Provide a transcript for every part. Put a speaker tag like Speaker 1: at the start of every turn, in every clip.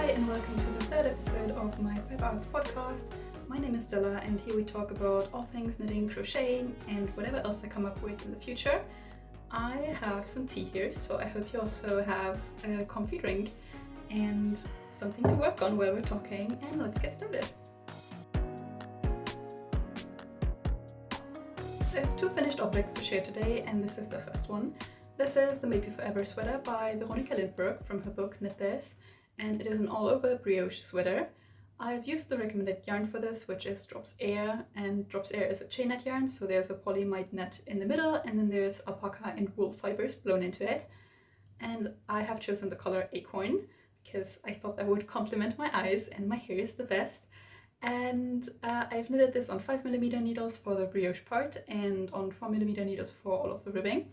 Speaker 1: Hi and welcome to the third episode of my Web Arts podcast. My name is Stella and here we talk about all things knitting, crocheting and whatever else I come up with in the future. I have some tea here, so I hope you also have a comfy drink and something to work on while we're talking, and let's get started. So I have two finished objects to share today, and this is the first one. This is the Maybe Forever sweater by Veronika Lindberg from her book Knit This, and it is an all-over brioche sweater. I've used the recommended yarn for this, which is Drops Air, and Drops Air is a chain net yarn, so there's a polyamide net in the middle and then there's alpaca and wool fibers blown into it. And I have chosen the color Acorn because I thought that would complement my eyes and my hair is the best. And I've knitted this on 5mm needles for the brioche part and on 4mm needles for all of the ribbing,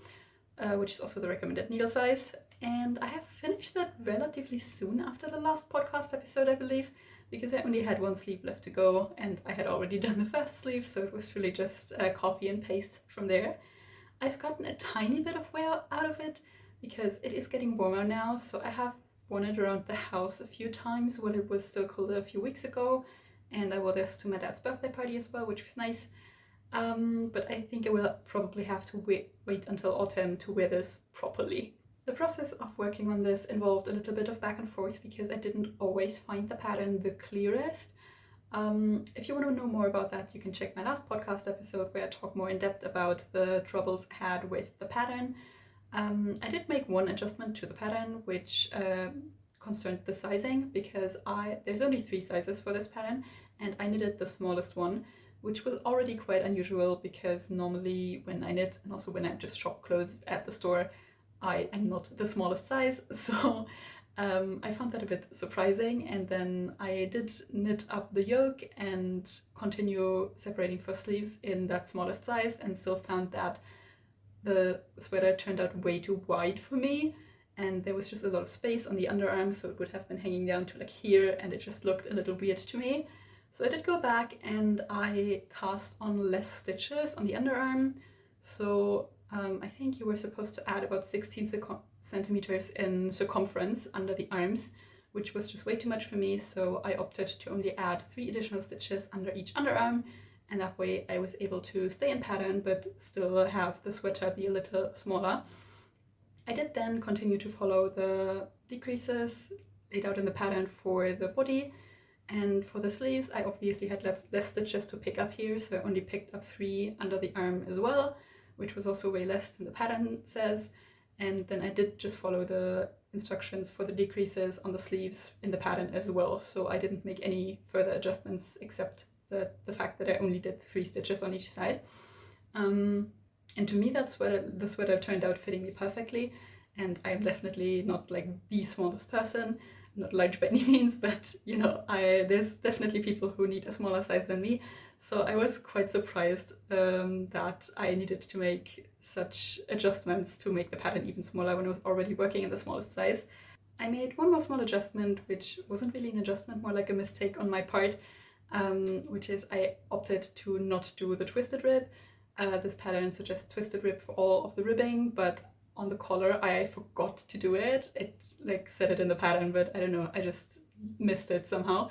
Speaker 1: which is also the recommended needle size. And I have finished that relatively soon after the last podcast episode, I believe, because I only had one sleeve left to go and I had already done the first sleeve, so it was really just copy and paste from there. I've gotten a tiny bit of wear out of it because it is getting warmer now, so I have worn it around the house a few times when it was still colder a few weeks ago, and I wore this to my dad's birthday party as well, which was nice. But I think I will probably have to wait until autumn to wear this properly. The process of working on this involved a little bit of back and forth because I didn't always find the pattern the clearest. If you want to know more about that, you can check my last podcast episode where I talk more in depth about the troubles I had with the pattern. I did make one adjustment to the pattern, which concerned the sizing, because there's only 3 sizes for this pattern and I knitted the smallest one, which was already quite unusual because normally when I knit and also when I just shop clothes at the store, I am not the smallest size, so I found that a bit surprising. And then I did knit up the yoke and continue separating for sleeves in that smallest size, and still found that the sweater turned out way too wide for me, and there was just a lot of space on the underarm, so it would have been hanging down to like here, and it just looked a little weird to me. So I did go back and I cast on less stitches on the underarm. So I think you were supposed to add about 16 centimeters in circumference under the arms, which was just way too much for me, so I opted to only add 3 additional stitches under each underarm, and that way I was able to stay in pattern but still have the sweater be a little smaller. I did then continue to follow the decreases laid out in the pattern for the body, and for the sleeves I obviously had less stitches to pick up here, so I only picked up 3 under the arm as well, which was also way less than the pattern says. And then I did just follow the instructions for the decreases on the sleeves in the pattern as well, so I didn't make any further adjustments except the fact that I only did 3 stitches on each side. And to me the sweater turned out fitting me perfectly, and I'm definitely not like the smallest person. I'm not large by any means, but you know, there's definitely people who need a smaller size than me. So I was quite surprised that I needed to make such adjustments to make the pattern even smaller when I was already working in the smallest size. I made one more small adjustment, which wasn't really an adjustment, more like a mistake on my part, which is I opted to not do the twisted rib. This pattern suggests twisted rib for all of the ribbing, but on the collar I forgot to do it. It like said it in the pattern, but I don't know, I just missed it somehow.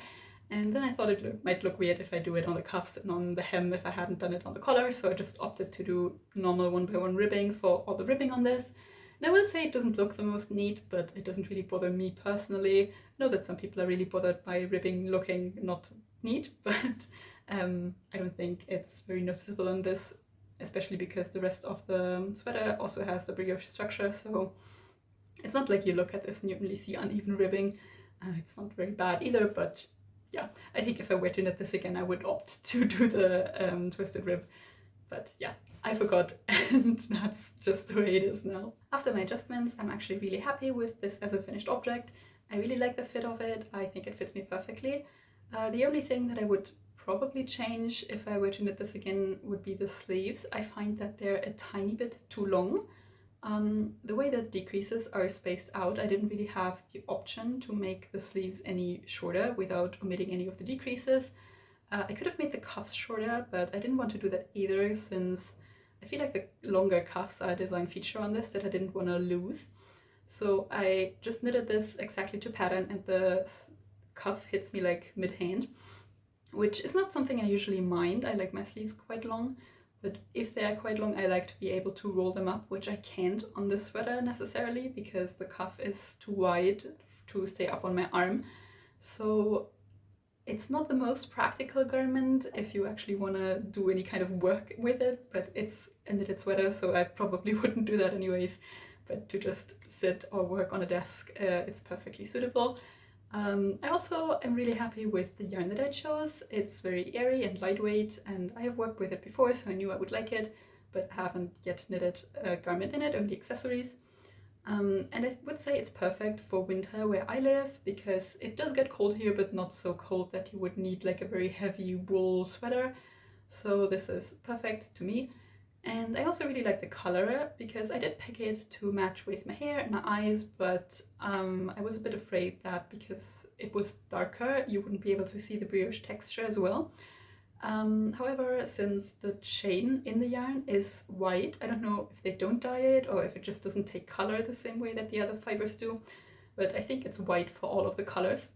Speaker 1: And then I thought it might look weird if I do it on the cuffs and on the hem if I hadn't done it on the collar, so I just opted to do normal 1x1 ribbing for all the ribbing on this. And I will say it doesn't look the most neat, but it doesn't really bother me personally. I know that some people are really bothered by ribbing looking not neat, but I don't think it's very noticeable on this, especially because the rest of the sweater also has the brioche structure, so it's not like you look at this and you only see uneven ribbing. It's not very bad either, but yeah, I think if I were to knit this again, I would opt to do the twisted rib. But yeah, I forgot, and that's just the way it is now. After my adjustments, I'm actually really happy with this as a finished object. I really like the fit of it. I think it fits me perfectly. The only thing that I would probably change if I were to knit this again would be the sleeves. I find that they're a tiny bit too long. The way that decreases are spaced out, I didn't really have the option to make the sleeves any shorter without omitting any of the decreases. I could have made the cuffs shorter, but I didn't want to do that either, since I feel like the longer cuffs are a design feature on this that I didn't want to lose. So I just knitted this exactly to pattern, and the cuff hits me like mid-hand, which is not something I usually mind. I like my sleeves quite long, but if they are quite long, I like to be able to roll them up, which I can't on this sweater necessarily because the cuff is too wide to stay up on my arm. So it's not the most practical garment if you actually want to do any kind of work with it, but it's a knitted sweater, so I probably wouldn't do that anyways. But to just sit or work on a desk, it's perfectly suitable. I also am really happy with the yarn that I chose. It's very airy and lightweight, and I have worked with it before, so I knew I would like it, but haven't yet knitted a garment in it, only accessories. And I would say it's perfect for winter where I live, because it does get cold here, but not so cold that you would need like a very heavy wool sweater. So this is perfect to me. And I also really like the color, because I did pick it to match with my hair and my eyes, but I was a bit afraid that because it was darker, you wouldn't be able to see the brioche texture as well. However, since the chain in the yarn is white, I don't know if they don't dye it or if it just doesn't take color the same way that the other fibers do, but I think it's white for all of the colors.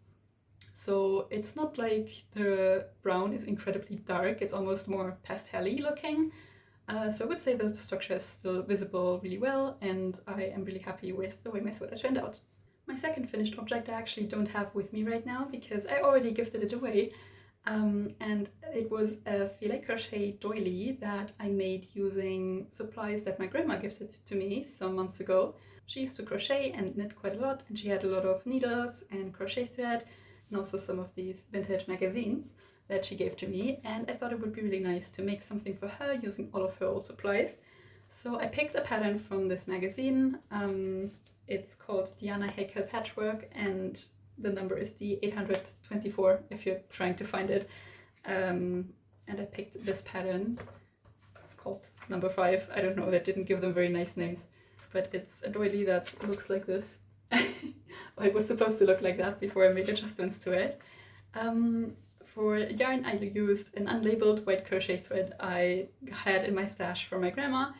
Speaker 1: So it's not like the brown is incredibly dark, it's almost more pastel-y looking. So I would say that the structure is still visible really well, and I am really happy with the way my sweater turned out. My second finished object I actually don't have with me right now because I already gifted it away. And it was a filet crochet doily that I made using supplies that my grandma gifted to me some months ago. She used to crochet and knit quite a lot, and she had a lot of needles and crochet thread and also some of these vintage magazines that she gave to me, and I thought it would be really nice to make something for her using all of her old supplies. So I picked a pattern from this magazine. It's called Diana Häkel-Patchwork, and the number is the 824 if you're trying to find it. And I picked this pattern. It's called number 5. I don't know, they didn't give them very nice names, but it's a doily that looks like this. Well, it was supposed to look like that before I made adjustments to it. For yarn, I used an unlabeled white crochet thread I had in my stash from my grandma,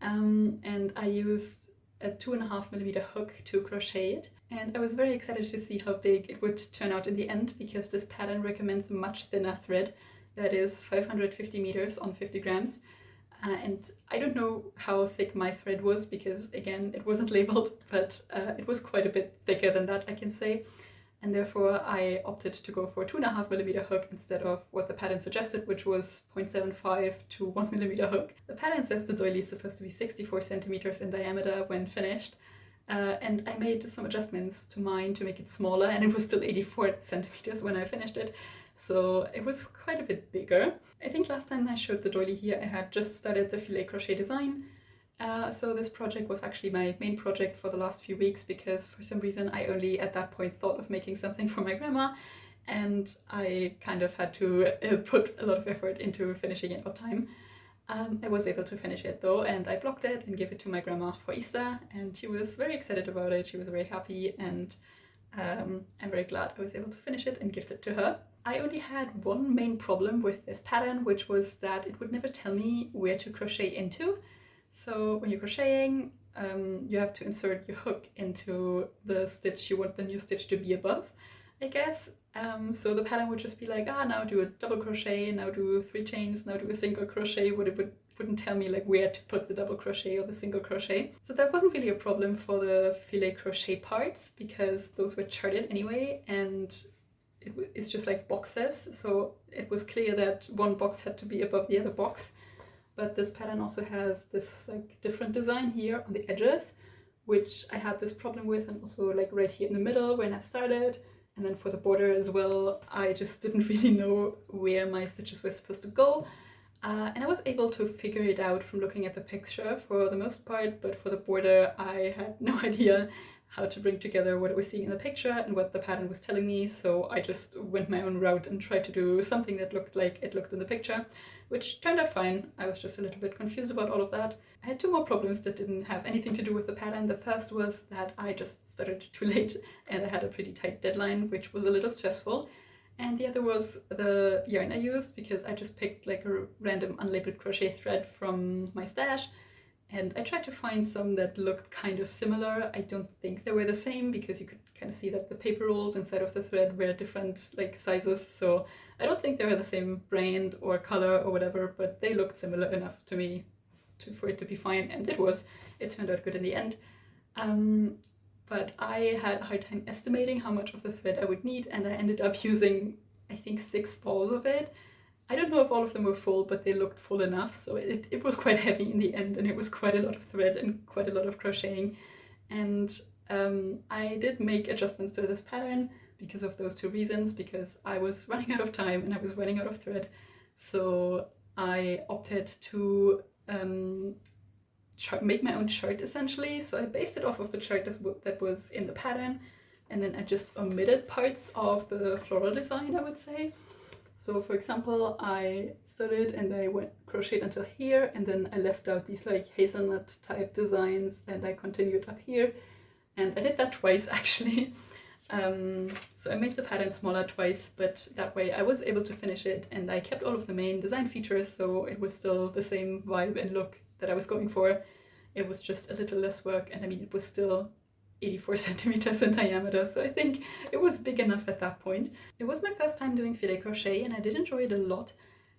Speaker 1: and I used a 2.5mm hook to crochet it. And I was very excited to see how big it would turn out in the end, because this pattern recommends a much thinner thread that is 550 meters on 50 grams. And I don't know how thick my thread was because, again, it wasn't labeled, but it was quite a bit thicker than that, I can say. And therefore I opted to go for a 2.5mm hook instead of what the pattern suggested, which was 0.75 to 1mm hook. The pattern says the doily is supposed to be 64 centimeters in diameter when finished. And I made some adjustments to mine to make it smaller, and it was still 84 centimeters when I finished it. So it was quite a bit bigger. I think last time I showed the doily here, I had just started the filet crochet design. So this project was actually my main project for the last few weeks, because for some reason I only at that point thought of making something for my grandma, and I kind of had to put a lot of effort into finishing it on time. I was able to finish it though, and I blocked it and gave it to my grandma for Easter, and she was very excited about it. She was very happy, and I'm very glad I was able to finish it and gift it to her. I only had one main problem with this pattern, which was that it would never tell me where to crochet into. So when you're crocheting, you have to insert your hook into the stitch you want the new stitch to be above, I guess. So the pattern would just be like, now do a double crochet, now do 3 chains, now do a single crochet, but it wouldn't tell me like where to put the double crochet or the single crochet. So that wasn't really a problem for the filet crochet parts, because those were charted anyway, and it's just like boxes, so it was clear that one box had to be above the other box. But this pattern also has this like different design here on the edges, which I had this problem with, and also like right here in the middle when I started. And then for the border as well, I just didn't really know where my stitches were supposed to go. And I was able to figure it out from looking at the picture for the most part, but for the border I had no idea how to bring together what I was seeing in the picture and what the pattern was telling me, so I just went my own route and tried to do something that looked like it looked in the picture, which turned out fine. I was just a little bit confused about all of that. I had 2 more problems that didn't have anything to do with the pattern. The first was that I just started too late and I had a pretty tight deadline, which was a little stressful. And the other was the yarn I used, because I just picked like a random unlabeled crochet thread from my stash, and I tried to find some that looked kind of similar. I don't think they were the same because you could kind of see that the paper rolls inside of the thread were different like sizes, so I don't think they were the same brand or color or whatever, but they looked similar enough to me for it to be fine, and it was. It turned out good in the end. But I had a hard time estimating how much of the thread I would need, and I ended up using, I think, 6 balls of it. I don't know if all of them were full, but they looked full enough, so it was quite heavy in the end, and it was quite a lot of thread and quite a lot of crocheting. And I did make adjustments to this pattern because of those 2 reasons, because I was running out of time and I was running out of thread. So I opted to make my own chart essentially. So I based it off of the chart that was in the pattern, and then I just omitted parts of the floral design, I would say. So for example, I started and I went crocheted until here, and then I left out these like hazelnut type designs, and I continued up here, and I did that twice actually. So I made the pattern smaller twice, but that way I was able to finish it, and I kept all of the main design features, so it was still the same vibe and look that I was going for. It was just a little less work, and I mean, it was still 84 centimeters in diameter, so I think it was big enough at that point. It was my first time doing filet crochet, and I did enjoy it a lot.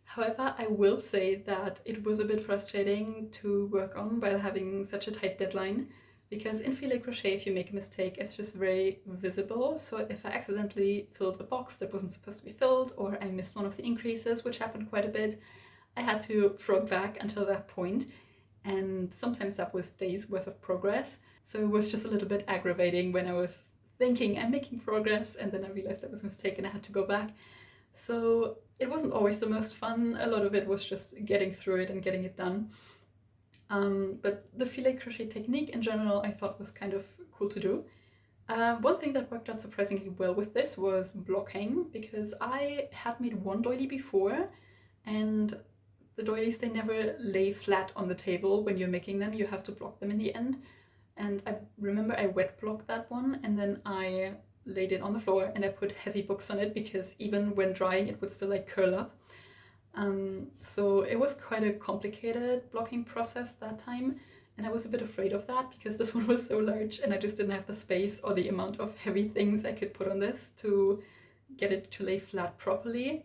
Speaker 1: However, I will say that it was a bit frustrating to work on while having such a tight deadline, because in filet crochet, if you make a mistake, it's just very visible. So if I accidentally filled a box that wasn't supposed to be filled, or I missed one of the increases, which happened quite a bit, I had to frog back until that point, and sometimes that was days worth of progress. So it was just a little bit aggravating when I was thinking I'm making progress, and then I realized that was a mistake and I had to go back. So it wasn't always the most fun. A lot of it was just getting through it and getting it done. But the filet crochet technique in general I thought was kind of cool to do. One thing that worked out surprisingly well with this was blocking, because I had made one doily before, and the doilies, they never lay flat on the table when you're making them. You have to block them in the end. And I remember I wet blocked that one, and then I laid it on the floor and I put heavy books on it, because even when drying it would still like curl up. So it was quite a complicated blocking process that time, and I was a bit afraid of that because this one was so large and I just didn't have the space or the amount of heavy things I could put on this to get it to lay flat properly.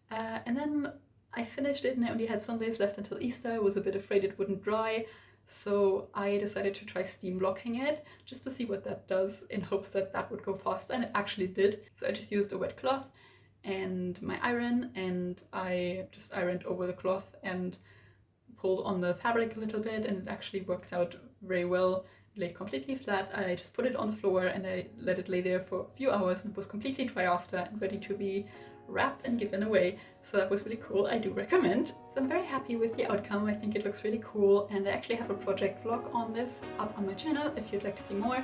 Speaker 1: And then I finished it and I only had some days left until Easter. I was a bit afraid it wouldn't dry, so I decided to try steam blocking it just to see what that does, in hopes that that would go faster, and it actually did. So I just used a wet cloth and my iron, and I just ironed over the cloth and pulled on the fabric a little bit, and it actually worked out very well. It laid completely flat. I just put it on the floor and I let it lay there for a few hours, and it was completely dry after and ready to be wrapped and given away. So that was really cool. I do recommend. So I'm very happy with the outcome. I think it looks really cool, and I actually have a project vlog on this up on my channel if you'd like to see more.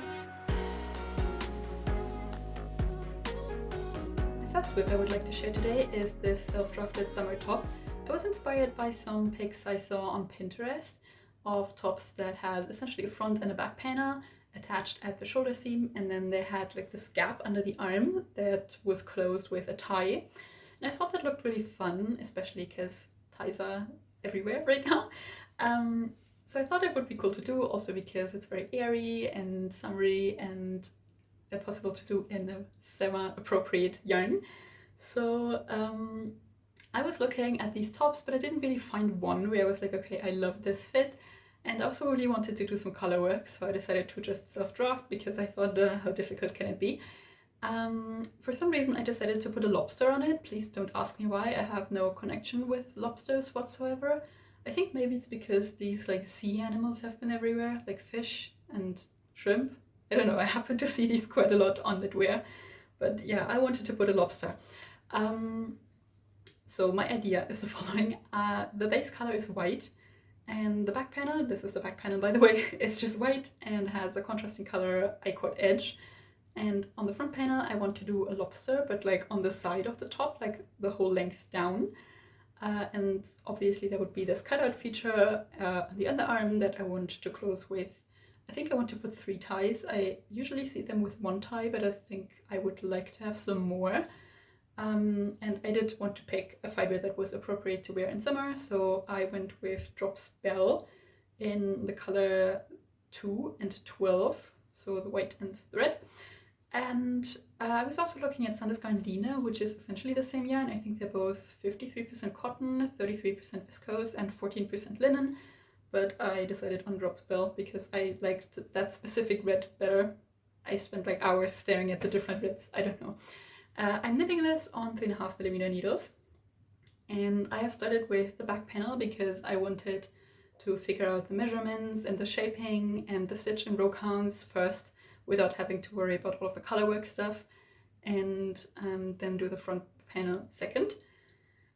Speaker 1: The first whip I would like to share today is this self-drafted summer top. I was inspired by some pics I saw on Pinterest of tops that had essentially a front and a back panel attached at the shoulder seam, and then they had like this gap under the arm that was closed with a tie. And I thought that looked really fun, especially because ties are everywhere right now. So I thought it would be cool to do, also because it's very airy and summery and possible to do in a summer-appropriate yarn. So I was looking at these tops, but I didn't really find one where I was like, okay, I love this fit. And I also really wanted to do some color work, so I decided to just self-draft, because I thought, how difficult can it be? For some reason I decided to put a lobster on it. Please don't ask me why. I have no connection with lobsters whatsoever. I think maybe it's because these like sea animals have been everywhere, like fish and shrimp. I don't know, I happen to see these quite a lot on knitwear. But yeah, I wanted to put a lobster. So my idea is the following. The base color is white, and the back panel, this is the back panel by the way, is just white and has a contrasting color I-cord edge. And on the front panel I want to do a lobster, but like on the side of the top, like the whole length down. And obviously there would be this cutout feature on the underarm that I want to close with. I think I want to put 3 ties. I usually see them with 1 tie, but I think I would like to have some more. And I did want to pick a fiber that was appropriate to wear in summer, so I went with Drops Belle in the color 2 and 12, so the white and the red. And I was also looking at Sandesgarn-Line, which is essentially the same yarn. I think they're both 53% cotton, 33% viscose, and 14% linen. But I decided on Drops Belle because I liked that specific red better. I spent like hours staring at the different reds. I don't know. I'm knitting this on 3.5mm needles. And I have started with the back panel because I wanted to figure out the measurements and the shaping and the stitch and row counts first, without having to worry about all of the colorwork stuff, and then do the front panel second.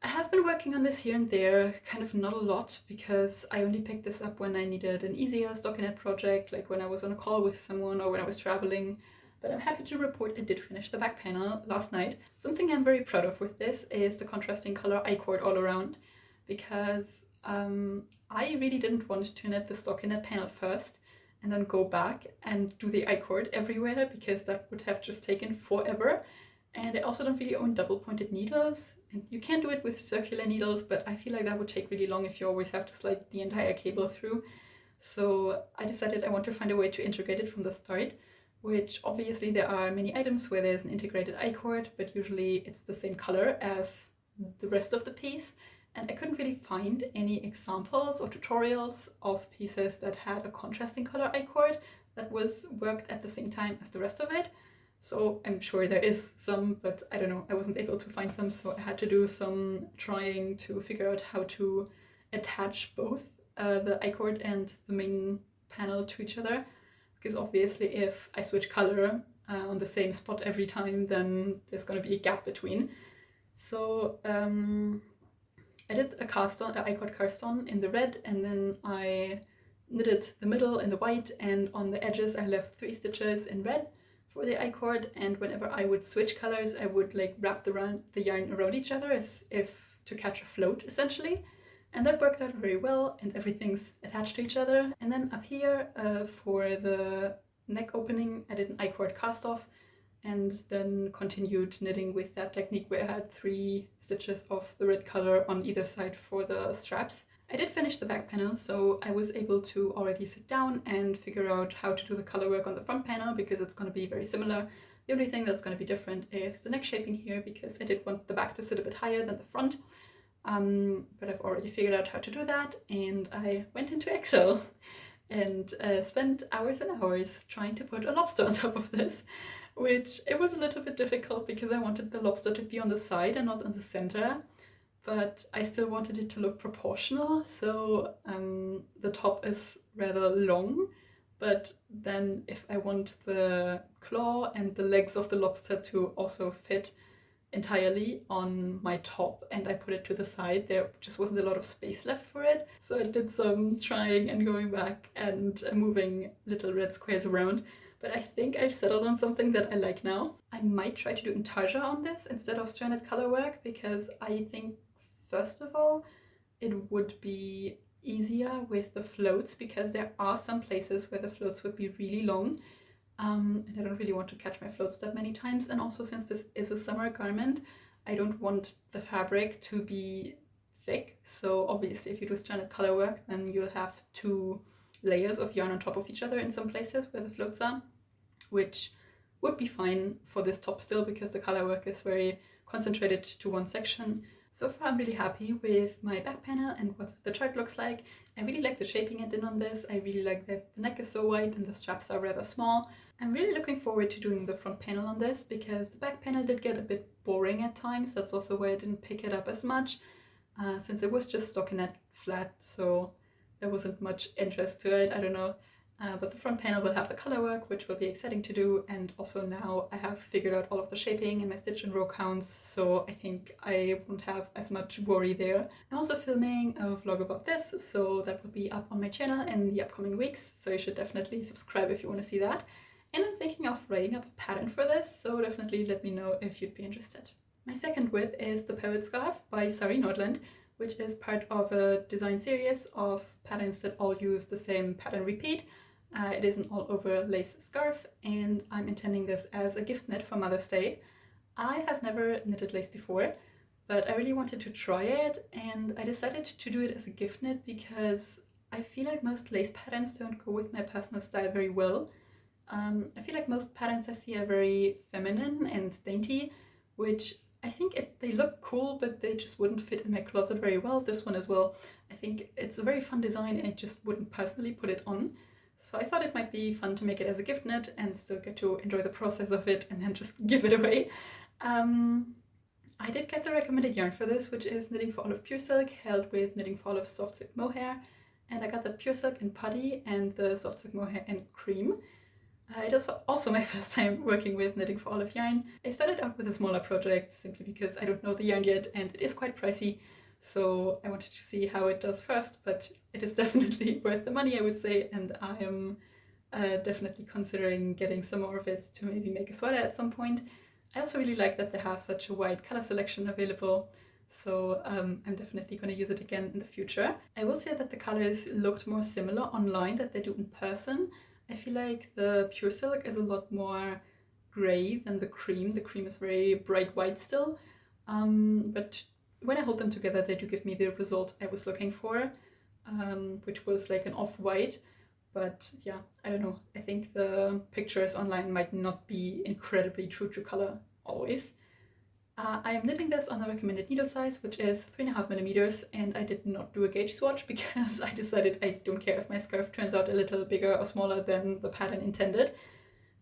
Speaker 1: I have been working on this here and there, kind of not a lot, because I only picked this up when I needed an easier stockinette project, like when I was on a call with someone or when I was traveling. But I'm happy to report I did finish the back panel last night. Something I'm very proud of with this is the contrasting color I-cord all around, because I really didn't want to knit the stockinette panel first and then go back and do the I-cord everywhere, because that would have just taken forever. And I also don't really own double pointed needles, and you can do it with circular needles, but I feel like that would take really long if you always have to slide the entire cable through. So I decided I want to find a way to integrate it from the start, which obviously there are many items where there's an integrated I-cord, but usually it's the same color as the rest of the piece. And I couldn't really find any examples or tutorials of pieces that had a contrasting color I-cord that was worked at the same time as the rest of it. So I'm sure there is some, but I don't know, I wasn't able to find some, so I had to do some trying to figure out how to attach both the I-cord and the main panel to each other, because obviously if I switch color on the same spot every time, then there's going to be a gap between. So I did a cast on, an I-cord cast on in the red, and then I knitted the middle in the white, and on the edges I left 3 stitches in red for the I-cord, and whenever I would switch colors I would like wrap the yarn around each other as if to catch a float essentially, and that worked out very well and everything's attached to each other. And then up here for the neck opening I did an I-cord cast off, and then continued knitting with that technique where I had 3 stitches of the red color on either side for the straps. I did finish the back panel, so I was able to already sit down and figure out how to do the color work on the front panel, because it's going to be very similar. The only thing that's going to be different is the neck shaping here, because I did want the back to sit a bit higher than the front. But I've already figured out how to do that, and I went into Excel and spent hours and hours trying to put a lobster on top of this, which it was a little bit difficult because I wanted the lobster to be on the side and not in the center, but I still wanted it to look proportional. So the top is rather long, but then if I want the claw and the legs of the lobster to also fit entirely on my top and I put it to the side, there just wasn't a lot of space left for it. So I did some trying and going back and moving little red squares around. But I think I've settled on something that I like now. I might try to do intarsia on this instead of stranded color work, because I think first of all it would be easier with the floats, because there are some places where the floats would be really long. And I don't really want to catch my floats that many times, and also since this is a summer garment, I don't want the fabric to be thick. So obviously if you do stranded color work, then you'll have 2 layers of yarn on top of each other in some places where the floats are, which would be fine for this top still, because the color work is very concentrated to one section. So far I'm really happy with my back panel and what the chart looks like. I really like the shaping I did on this. I really like that the neck is so wide and the straps are rather small. I'm really looking forward to doing the front panel on this, because the back panel did get a bit boring at times. That's also why I didn't pick it up as much, since it was just stockinette flat, so there wasn't much interest to it. I don't know. But the front panel will have the color work, which will be exciting to do, and also now I have figured out all of the shaping and my stitch and row counts, so I think I won't have as much worry there. I'm also filming a vlog about this, so that will be up on my channel in the upcoming weeks, so you should definitely subscribe if you want to see that. And I'm thinking of writing up a pattern for this, so definitely let me know if you'd be interested. My second whip is the Parrot Scarf by Sari Nordlund, which is part of a design series of patterns that all use the same pattern repeat. It is an all-over lace scarf, and I'm intending this as a gift knit for Mother's Day. I have never knitted lace before, but I really wanted to try it, and I decided to do it as a gift knit because I feel like most lace patterns don't go with my personal style very well. I feel like most patterns I see are very feminine and dainty, which I think they look cool, but they just wouldn't fit in my closet very well. This one as well. I think it's a very fun design and I just wouldn't personally put it on. So I thought it might be fun to make it as a gift knit and still get to enjoy the process of it and then just give it away. I did get the recommended yarn for this, which is Knitting for Olive Pure Silk, held with Knitting for Olive Soft Silk Mohair. And I got the Pure Silk in Putty and the Soft Silk Mohair in Cream. It is also my first time working with Knitting for Olive yarn. I started out with a smaller project simply because I don't know the yarn yet and it is quite pricey. So I wanted to see how it does first, but it is definitely worth the money, I would say, and I am definitely considering getting some more of it to maybe make a sweater at some point. I also really like that they have such a wide color selection available, so I'm definitely going to use it again in the future. I will say that the colors looked more similar online than they do in person. I feel like the Pure Silk is a lot more grey than the cream. The cream is very bright white still, but when I hold them together they do give me the result I was looking for, which was like an off-white. But yeah, I don't know, I think the pictures online might not be incredibly true to color always. I am knitting this on the recommended needle size, which is 3.5mm, and I did not do a gauge swatch because I decided I don't care if my scarf turns out a little bigger or smaller than the pattern intended.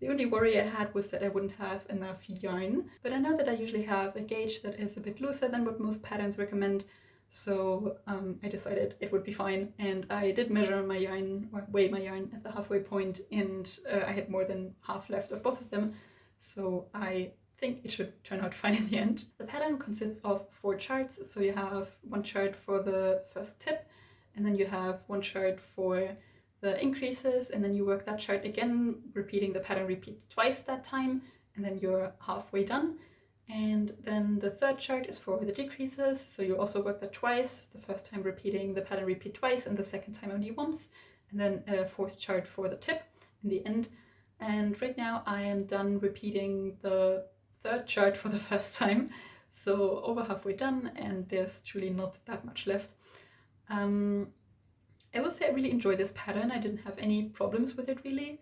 Speaker 1: The only worry I had was that I wouldn't have enough yarn, but I know that I usually have a gauge that is a bit looser than what most patterns recommend, so I decided it would be fine. And I did measure my yarn, or weigh my yarn at the halfway point, and I had more than half left of both of them, so I think it should turn out fine in the end. The pattern consists of 4 charts, so you have one chart for the first tip, and then you have one chart for the increases, and then you work that chart again, repeating the pattern repeat twice that time, and then you're halfway done. And then the third chart is for the decreases, so you also work that twice, the first time repeating the pattern repeat twice and the second time only once, and then a fourth chart for the tip in the end. And right now I am done repeating the third chart for the first time, so over halfway done, and there's truly not that much left. I will say I really enjoy this pattern. I didn't have any problems with it really.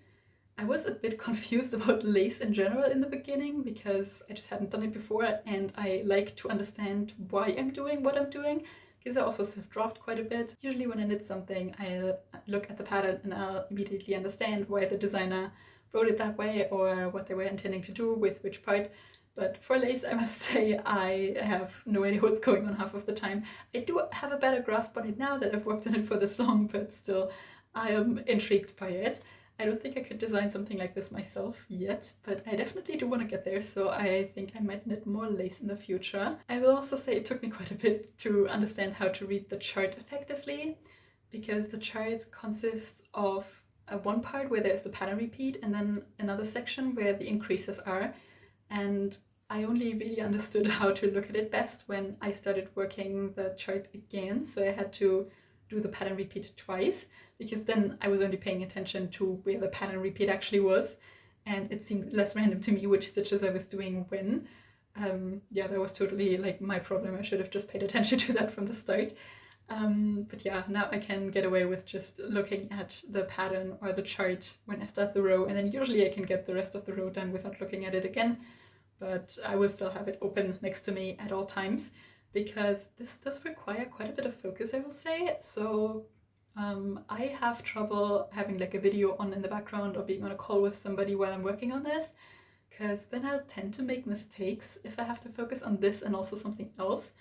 Speaker 1: I was a bit confused about lace in general in the beginning because I just hadn't done it before, and I like to understand why I'm doing what I'm doing, because I also self-draft quite a bit. Usually when I knit something, I'll look at the pattern and I'll immediately understand why the designer wrote it that way or what they were intending to do with which part. But for lace, I must say I have no idea what's going on half of the time. I do have a better grasp on it now that I've worked on it for this long, but still I am intrigued by it. I don't think I could design something like this myself yet, but I definitely do want to get there, so I think I might knit more lace in the future. I will also say it took me quite a bit to understand how to read the chart effectively, because the chart consists of one part where there's the pattern repeat and then another section where the increases are, and I only really understood how to look at it best when I started working the chart again, so I had to do the pattern repeat twice, because then I was only paying attention to where the pattern repeat actually was, and it seemed less random to me which stitches I was doing when. Yeah, that was totally like my problem. I should have just paid attention to that from the start. But yeah, now I can get away with just looking at the pattern or the chart when I start the row, and then usually I can get the rest of the row done without looking at it again. But I will still have it open next to me at all times, because this does require quite a bit of focus, I will say. So I have trouble having like a video on in the background or being on a call with somebody while I'm working on this, because then I'll tend to make mistakes if I have to focus on this and also something else.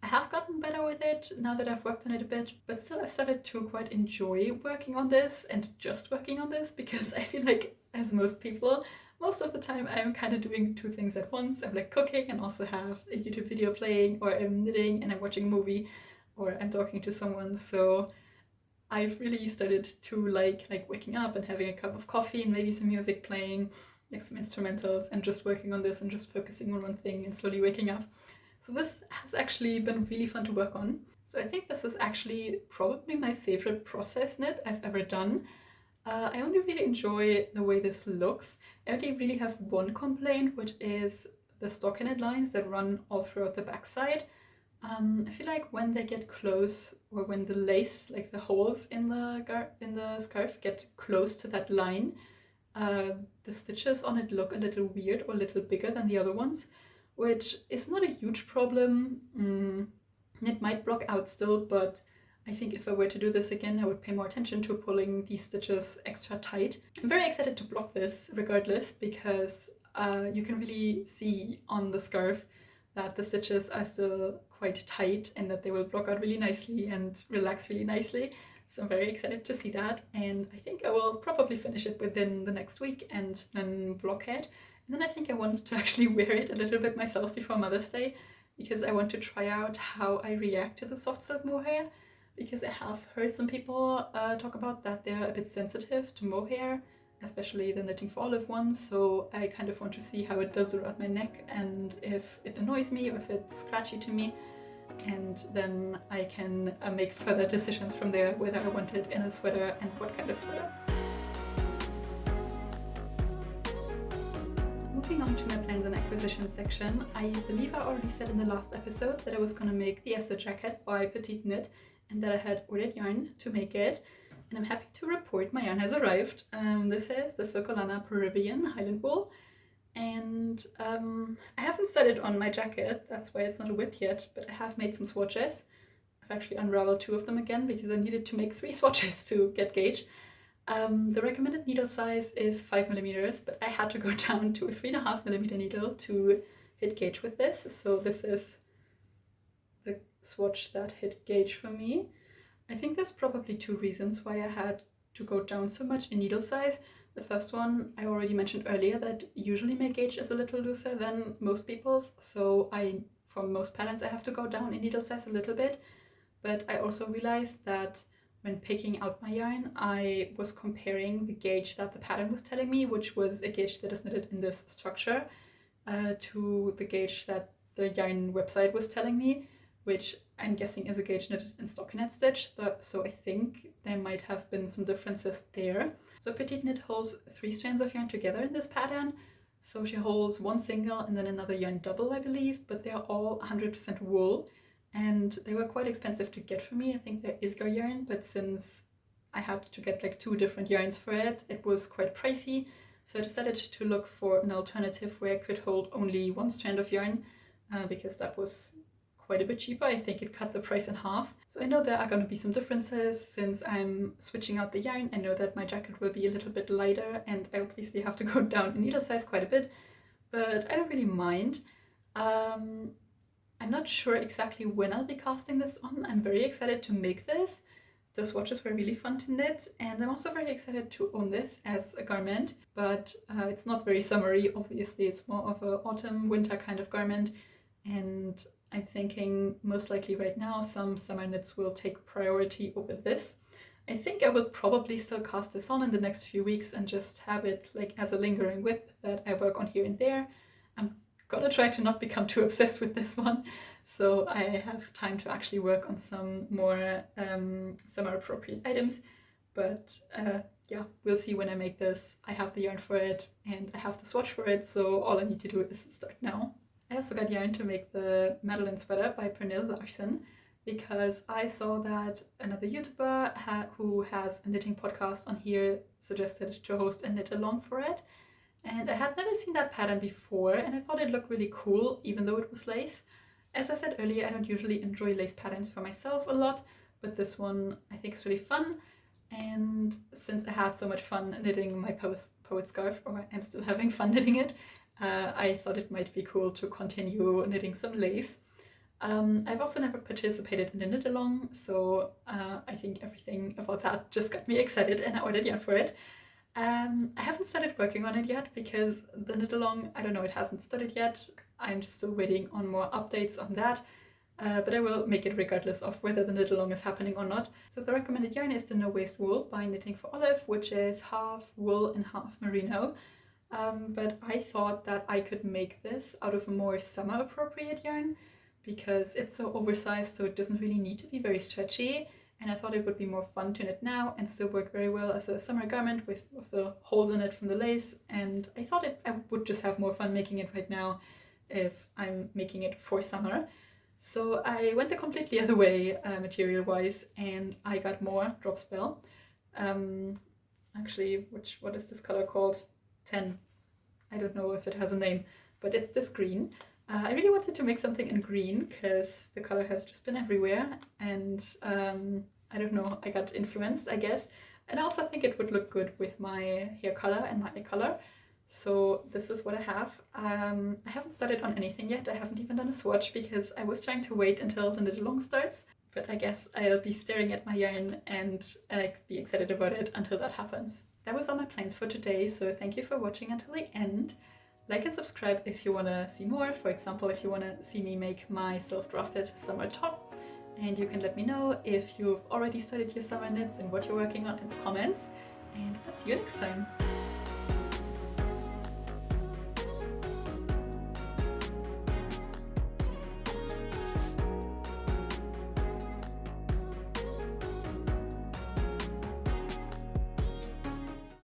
Speaker 1: I have gotten better with it now that I've worked on it a bit, but still I've started to quite enjoy working on this and just working on this, because I feel like, as most people, most of the time I'm kind of doing 2 things at once. I'm like cooking and also have a YouTube video playing, or I'm knitting and I'm watching a movie, or I'm talking to someone. So I've really started to like waking up and having a cup of coffee and maybe some music playing, like some instrumentals, and just working on this and just focusing on one thing and slowly waking up. So this has actually been really fun to work on. So I think this is actually probably my favorite process knit I've ever done. I only really enjoy the way this looks. I only really have one complaint, which is the stockinette lines that run all throughout the backside. I feel like when they get close, or when the lace, like the holes in the scarf get close to that line, the stitches on it look a little weird or a little bigger than the other ones, which is not a huge problem. It might block out still, but I think if I were to do this again, I would pay more attention to pulling these stitches extra tight. I'm very excited to block this regardless, because you can really see on the scarf that the stitches are still quite tight and that they will block out really nicely and relax really nicely. So I'm very excited to see that, and I think I will probably finish it within the next week and then block it. And then I think I want to actually wear it a little bit myself before Mother's Day, because I want to try out how I react to the soft silk mohair, because I have heard some people talk about that they're a bit sensitive to mohair, especially the Knitting for Olive one, so I kind of want to see how it does around my neck and if it annoys me or if it's scratchy to me, and then I can make further decisions from there whether I want it in a sweater and what kind of sweater. Moving on to my plans and acquisitions section, I believe I already said in the last episode that I was going to make the Esther jacket by Petite knit and that I had ordered yarn to make it, and I'm happy to report my yarn has arrived. This is the filcolana Peruvian Highland wool, and I haven't started on my jacket, that's why it's not a whip yet, but I have made some swatches. I've actually unraveled 2 of them again because I needed to make 3 swatches to get gauge. The recommended needle size is 5mm, but I had to go down to a 3.5mm needle to hit gauge with this, so this is the swatch that hit gauge for me. I think there's probably 2 reasons why I had to go down so much in needle size. The first one I already mentioned earlier, that usually my gauge is a little looser than most people's, so for most patterns I have to go down in needle size a little bit. But I also realized that when picking out my yarn, I was comparing the gauge that the pattern was telling me, which was a gauge that is knitted in this structure, to the gauge that the yarn website was telling me, which I'm guessing is a gauge knitted in stockinette stitch, so I think there might have been some differences there. So Petite knit holds 3 strands of yarn together in this pattern, so she holds 1 single and then another yarn double, I believe, but they're all 100% wool, and they were quite expensive to get for me. I think they're Isgar yarn, but since I had to get like 2 different yarns for it, it was quite pricey, so I decided to look for an alternative where I could hold only 1 strand of yarn, because that was quite a bit cheaper. I think it cut the price in half. So I know there are going to be some differences since I'm switching out the yarn. I know that my jacket will be a little bit lighter and I obviously have to go down in needle size quite a bit, but I don't really mind. I'm not sure exactly when I'll be casting this on. I'm very excited to make this. The swatches were really fun to knit, and I'm also very excited to own this as a garment, but it's not very summery, obviously. It's more of an autumn winter kind of garment, and I'm thinking most likely right now some summer knits will take priority over this. I think I will probably still cast this on in the next few weeks and just have it like as a lingering whip that I work on here and there. I'm gonna try to not become too obsessed with this one, so I have time to actually work on some more summer appropriate items. But yeah, we'll see when I make this. I have the yarn for it and I have the swatch for it, so all I need to do is start now. I also got yarn to make the Madeleine sweater by Pernille Larsen, because I saw that another YouTuber who has a knitting podcast on here suggested to host a knit along for it, and I had never seen that pattern before and I thought it looked really cool even though it was lace. As I said earlier, I don't usually enjoy lace patterns for myself a lot, but this one I think is really fun, and since I had so much fun knitting my poet scarf, or I'm still having fun knitting it, I thought it might be cool to continue knitting some lace. I've also never participated in a knit along, so I think everything about that just got me excited and I ordered yarn for it. I haven't started working on it yet because the knit along, I don't know, it hasn't started yet. I'm just still waiting on more updates on that, but I will make it regardless of whether the knit along is happening or not. So the recommended yarn is the No Waste Wool by Knitting for Olive, which is half wool and half merino. But I thought that I could make this out of a more summer appropriate yarn because it's so oversized, so it doesn't really need to be very stretchy, and I thought it would be more fun to knit now and still work very well as a summer garment with the holes in it from the lace, and I thought I would just have more fun making it right now if I'm making it for summer. So I went the completely other way material-wise, and I got more drop spell. Actually, what is this color called? 10. I don't know if it has a name, but it's this green. I really wanted to make something in green because the color has just been everywhere, and I don't know, I got influenced, I guess. And I also think it would look good with my hair color and my eye color. So this is what I have. I haven't started on anything yet. I haven't even done a swatch because I was trying to wait until the knit along starts. But I guess I'll be staring at my yarn and be excited about it until that happens. That was all my plans for today, so thank you for watching until the end. Like and subscribe if you want to see more. For example, if you want to see me make my self-drafted summer top. And you can let me know if you've already started your summer knits and what you're working on in the comments. And I'll see you next time.